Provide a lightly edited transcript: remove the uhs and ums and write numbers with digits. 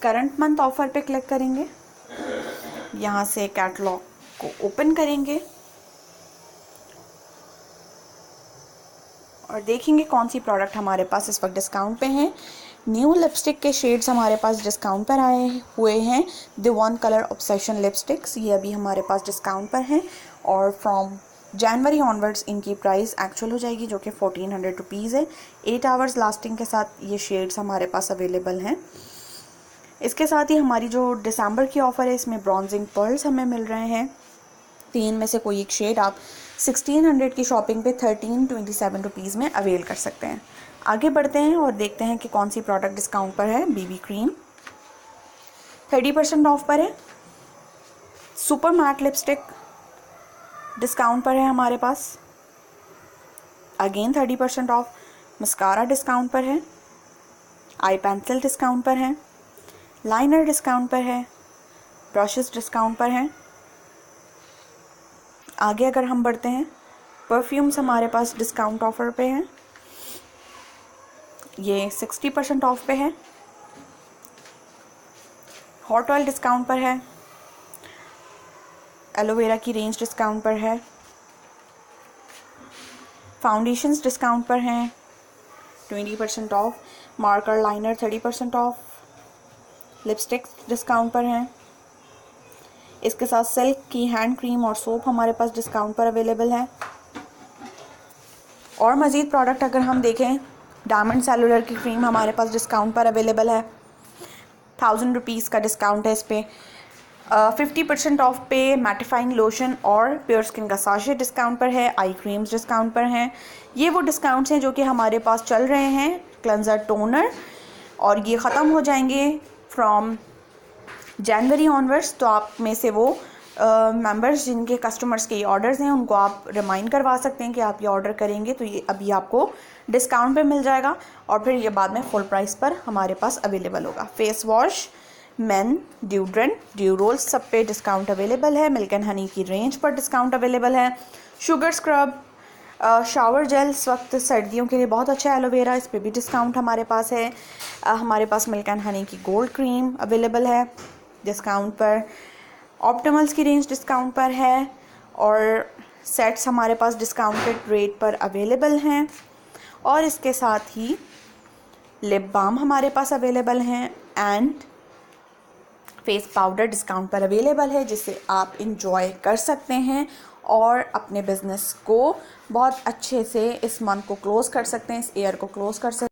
Current month offer पे click करेंगे, यहाँ से कैटलॉग को ओपन करेंगे और देखेंगे कौन सी प्रोडक्ट हमारे पास इस वक्त डिस्काउंट पे हैं। न्यू लिपस्टिक के शेड्स हमारे पास डिस्काउंट पर आए हुए हैं। The one colour obsession lipsticks, ये अभी हमारे पास डिस्काउंट पर हैं और फ्रॉम जनवरी ऑनवर्ड्स इनकी प्राइस एक्चुअल हो जाएगी, जो कि 1400 रुपीज़ है। 8 आवर्स लास्टिंग के साथ ये शेड्स हमारे पास अवेलेबल हैं। इसके साथ ही हमारी जो दिसंबर की ऑफ़र है, इसमें ब्रॉन्जिंग पर्ल्स हमें मिल रहे हैं। 3 में से कोई एक शेड आप 1600 की शॉपिंग पे 1327 रुपीज़ में अवेल कर सकते हैं। आगे बढ़ते हैं और देखते हैं कि कौन सी प्रोडक्ट डिस्काउंट पर है। बीबी क्रीम 30% ऑफ पर है। सुपर मैट लिपस्टिक डिस्काउंट पर है हमारे पास, अगेन 30% ऑफ। मस्कारा डिस्काउंट पर है। आई पेंसिल डिस्काउंट पर है। लाइनर डिस्काउंट पर है। ब्रशेस डिस्काउंट पर हैं। आगे अगर हम बढ़ते हैं, परफ्यूम्स हमारे पास डिस्काउंट ऑफर पे हैं, ये 60% ऑफ पे है। हॉट ऑयल डिस्काउंट पर है। एलोवेरा की रेंज डिस्काउंट पर है। फाउंडेशंस डिस्काउंट पर हैं, 20% of. Marker liner 30% of. Lipsticks discount पर हैं। इसके साथ सिल्क की हैंड क्रीम और सोप हमारे पास डिस्काउंट पर अवेलेबल है। और मज़ीद प्रोडक्ट अगर हम देखें, डायमंड सेलुलर की क्रीम हमारे पास डिस्काउंट पर अवेलेबल है। 1000 रुपीज़ का डिस्काउंट है इस पर। 50% ऑफ पे मैटिफाइंग लोशन और प्योर स्किन का साशे डिस्काउंट पर है। आई क्रीम्स डिस्काउंट पर हैं। ये वो डिस्काउंट्स हैं जो कि हमारे पास चल रहे हैं। क्लेंजर टोनर, और ये ख़त्म हो जाएंगे फ्रॉम जनवरी ऑनवर्ड्स। तो आप में से वो मेंबर्स जिनके कस्टमर्स के ये ऑर्डर्स हैं, उनको आप रिमाइंड करवा सकते हैं कि आप ये ऑर्डर करेंगे तो ये अभी आपको डिस्काउंट पे मिल जाएगा और फिर ये बाद में फुल प्राइस पर हमारे पास अवेलेबल होगा। Face wash, men, deodorant, deo rolls सब पे डिस्काउंट अवेलेबल है। मिल्क एंड हनी की रेंज पर डिस्काउंट अवेलेबल है। शुगर स्क्रब, शावर जेल इस वक्त सर्दियों के लिए बहुत अच्छा है। एलोवेरा, इस पर भी डिस्काउंट हमारे पास है। हमारे पास मिल्क एंड हनी की गोल्ड क्रीम अवेलेबल है डिस्काउंट पर। ऑप्टिमल्स की रेंज डिस्काउंट पर है और सेट्स हमारे पास डिस्काउंटेड रेट पर अवेलेबल हैं। और इसके साथ ही लिप बाम हमारे पास अवेलेबल हैं एंड फेस पाउडर डिस्काउंट पर अवेलेबल है, जिसे आप इंजॉय कर सकते हैं और अपने बिजनेस को बहुत अच्छे से इस मंथ को क्लोज़ कर सकते हैं, इस ईयर को क्लोज़ कर सकते हैं।